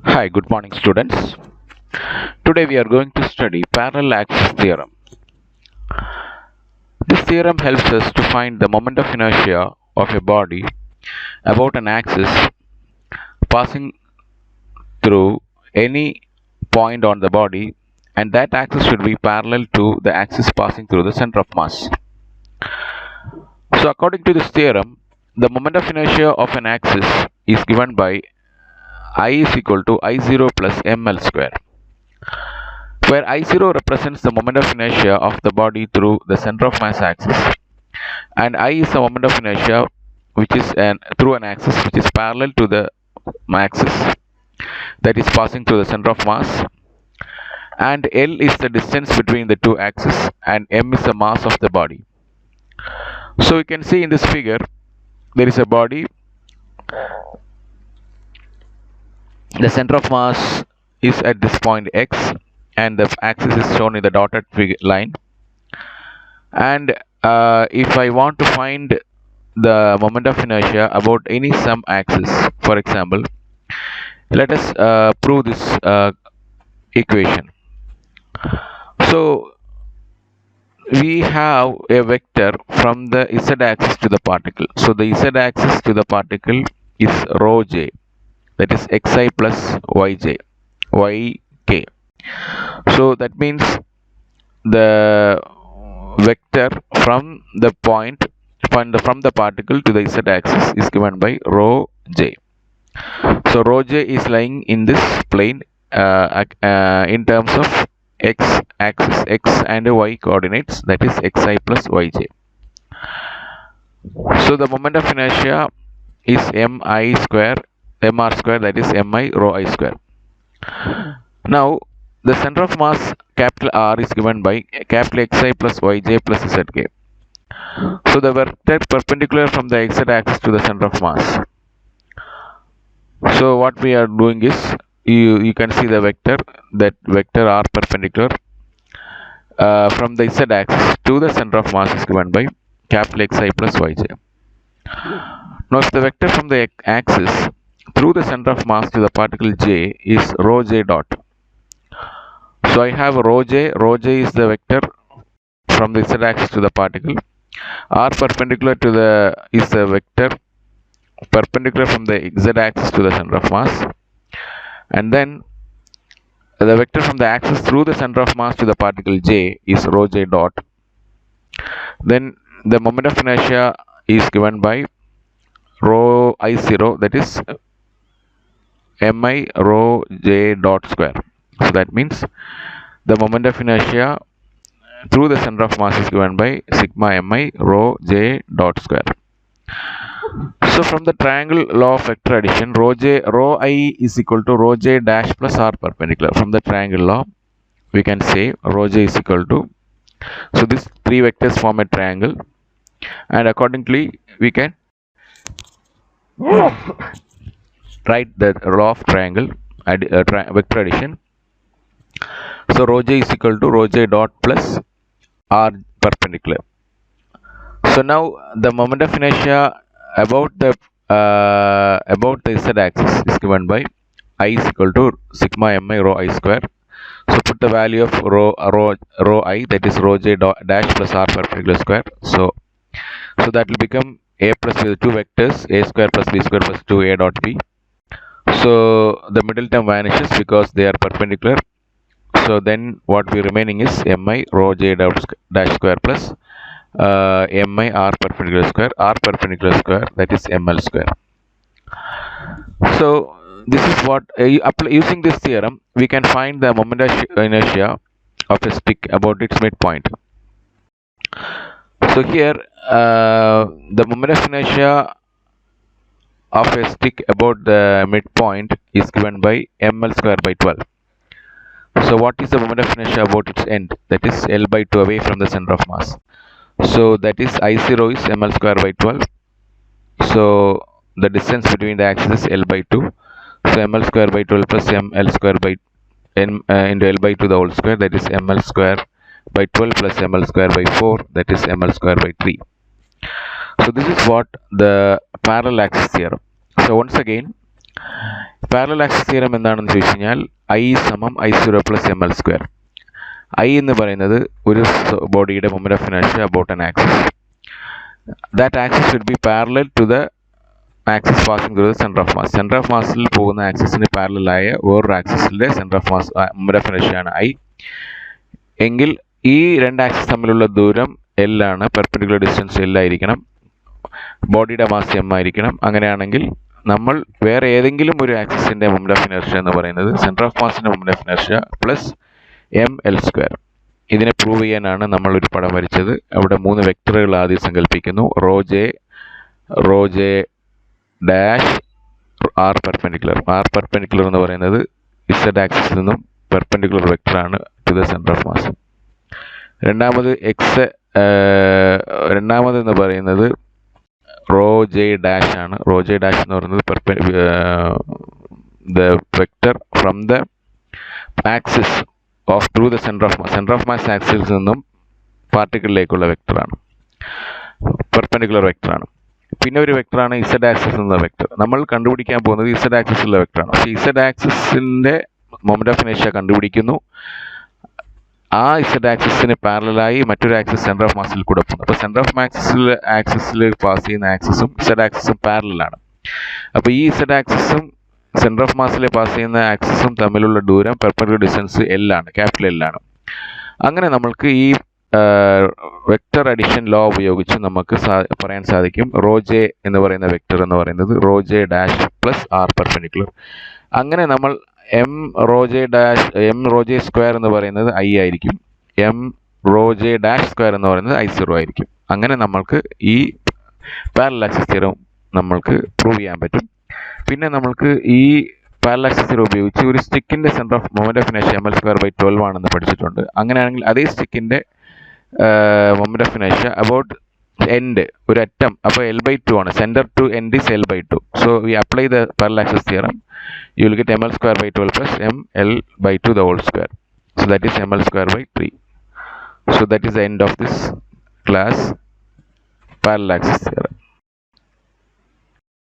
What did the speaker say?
Hi, good morning, students. Today we are going to study parallel axis theorem. This theorem helps us to find the moment of inertia of a body about an axis passing through any point on the body, and that axis should be parallel to the axis passing through the center of mass. So according to this theorem, the moment of inertia of an axis is given by I is equal to I0 plus ml square, where I0 represents the moment of inertia of the body through the center of mass axis, and I is the moment of inertia which is through an axis which is parallel to the axis that is passing through the center of mass, and L is the distance between the two axes, and m is the mass of the body. So you can see in this figure there is a body. The center of mass is at this point x, and the axis is shown in the dotted line. And if I want to find the moment of inertia about any some axis, for example, let us prove this equation. So we have a vector from the z-axis to the particle. So the z-axis to the particle is rho j, that is xi plus yj, yk. So that means the vector from the point from the particle to the z-axis is given by rho j. So rho j is lying in this plane in terms of x-axis, x and y coordinates, that is xi plus yj. So the moment of inertia is mr square, that is mi rho I square. Now the center of mass capital R is given by capital Xi plus Yj plus Zk. So the vector perpendicular from the z-axis to the center of mass. So what we are doing is, you can see the vector, that vector R perpendicular from the z-axis to the center of mass is given by capital Xi plus Yj. Now if the vector from the axis through the center of mass to the particle j is rho j dot. So I have rho j is the vector from the z-axis to the particle. R perpendicular to the is the vector perpendicular from the z-axis to the center of mass, and then the vector from the axis through the center of mass to the particle j is rho j dot. Then the moment of inertia is given by rho I0, that is mi rho j dot square. So that means the moment of inertia through the center of mass is given by sigma mi rho j dot square. So from the triangle law of vector addition, rho I is equal to rho j dash plus r perpendicular. From the triangle law, we can say rho j is equal to, so these three vectors form a triangle, and accordingly we can write the law of triangle vector addition. So rho j is equal to rho j dot plus r perpendicular. So now the moment of inertia about the z-axis is given by I is equal to sigma mi rho I square. So put the value of rho I, that is rho j dash plus r perpendicular square. So that will become a plus with two vectors, a square plus b square plus 2a dot b. So the middle term vanishes because they are perpendicular. So then what we remaining is mi rho j dash square plus mi r perpendicular square, that is ml square. So this is what using this theorem we can find the moment of inertia of a stick about its midpoint. So here the moment of inertia of a stick about the midpoint is given by ml square by 12. So what is the moment of inertia about its end, that is L by 2 away from the center of mass. So that is I0 is ml square by 12. So the distance between the axes is L by 2. So ml square by 12 plus ml square by n into L by 2 the whole square, that is ml square by 12 plus ml square by 4, that is ml square by 3. So this is what the parallel axis theorem. So once again, parallel axis theorem എന്താണെന്ന് ചോദിച്ചു കഴിഞ്ഞാൽ I സമം I0 plus ml². I എന്ന് പറയുന്നത് ഒരു ബോഡിയുടെ moment of inertia about an axis. That axis should be parallel to the axis passing through the centre of mass. Centre of മാസിൽ പോകുന്ന ആക്സിസിന് പാരലലായ വേറൊരു ആക്സിസിന്റെ centre of mass moment of ഇനർഷ്യയാണ് I. എങ്കിൽ ഈ രണ്ട് ആക്സിസ് തമ്മിലുള്ള ദൂരം L ആണ്. പെർപെൻഡിക്കുലർ ഡിസ്റ്റൻസ് L ആയിരിക്കണം. ബോഡിയുടെ മാസ് m ആയിരിക്കണം. അങ്ങനെയാണെങ്കിൽ നമ്മൾ വേറെ ഏതെങ്കിലും ഒരു ആക്സിസിന്റെ മൊമെന്റ് ഓഫ് ഇനർഷ്യ എന്ന് പറയുന്നത് സെന്റർ ഓഫ് മാസിന്റെ moment of inertia plus ml². ഇതിനെ പ്രൂവ് ചെയ്യാനാണ് നമ്മൾ ഒരു പടം വരച്ചത്. അവിടെ 3 വെക്ടറുകൾ ആദ്യം സങ്കല്പിക്കുന്നു. Rho J dash r perpendicular എന്ന് പറയുന്നത് z ആക്സിസിൽ നിന്നും പെർപെൻഡിക്കുലർ വെക്ടറാണ് to the centre of mass. രണ്ടാമത് എന്ന് പറയുന്നത് റോ ജെ ഡാഷ് ആണ്. റോ ജെ ഡാഷ് എന്ന് പറയുന്നത് the vector from the axis of through the centre of mass ആക്സിസിൽ നിന്നും പാർട്ടിക്കിളിലേക്കുള്ള വെക്ടറാണ്, പെർപെൻഡിക്കുലർ വെക്ടറാണ്. പിന്നെ ഒരു വെക്ടറാണ് z ആക്സിസ് എന്ന വെക്ടർ. നമ്മൾ കണ്ടുപിടിക്കാൻ പോകുന്നത് z ആക്സിസിലുള്ള വെക്ടറാണ്. പക്ഷേ z ആക്സിസിന്റെ മൊമെന്റ് ഓഫ് ഇനർഷ്യ കണ്ടുപിടിക്കുന്നു. ആ z ആക്സിസിന് പാരലലായി മറ്റൊരു ആക്സിസ് സെന്റർ ഓഫ് മാസിൽ കൂടെ പോകുന്നു. അപ്പോൾ സെന്റർ ഓഫ് ആക്സിസിൽ പാസ് ചെയ്യുന്ന ആക്സിസും z ആക്സിസും പാരലലാണ്. അപ്പോൾ ഈ z ആക്സിസും സെന്റർ ഓഫ് മാസിൽ പാസ് ചെയ്യുന്ന ആക്സിസും തമ്മിലുള്ള ദൂരം പെർപെൻഡിക്കുലർ ഡിസ്റ്റൻസ് L ആണ്, ക്യാപിറ്റൽ L ആണ്. അങ്ങനെ നമ്മൾക്ക് ഈ വെക്ടർ അഡിഷൻ ലോ ഉപയോഗിച്ച് നമുക്ക് പറയാൻ സാധിക്കും റോ ജെ എന്ന് പറയുന്ന വെക്ടർ എന്ന് പറയുന്നത് rho J dash plus R perpendicular. അങ്ങനെ നമ്മൾ m റോ ജെ സ്ക്വയർ എന്ന് പറയുന്നത് I ആയിരിക്കും, m rho J dash square എന്ന് പറയുന്നത് I0 ആയിരിക്കും. അങ്ങനെ നമ്മൾക്ക് ഈ പാരലൽ ആക്സിസ് തിയറം നമ്മൾക്ക് പ്രൂവ് ചെയ്യാൻ പറ്റും. പിന്നെ നമ്മൾക്ക് ഈ പാരലൽ ആക്സിസ് തിയറം ഉപയോഗിച്ച് ഒരു സ്റ്റിക്കിന്റെ centre of moment of inertia ml²/12 ആണെന്ന് പഠിച്ചിട്ടുണ്ട്. അങ്ങനെയാണെങ്കിൽ അതേ സ്റ്റിക്കിന്റെ moment of inertia about end ഒരു അറ്റം, അപ്പോൾ L/2 ആണ്. Centre to end is L/2. So we apply the parallel axis theorem. You will get ml²/12 plus ml/2 the whole square. So that is ml²/3. So that is the end of this class, parallel axis theorem.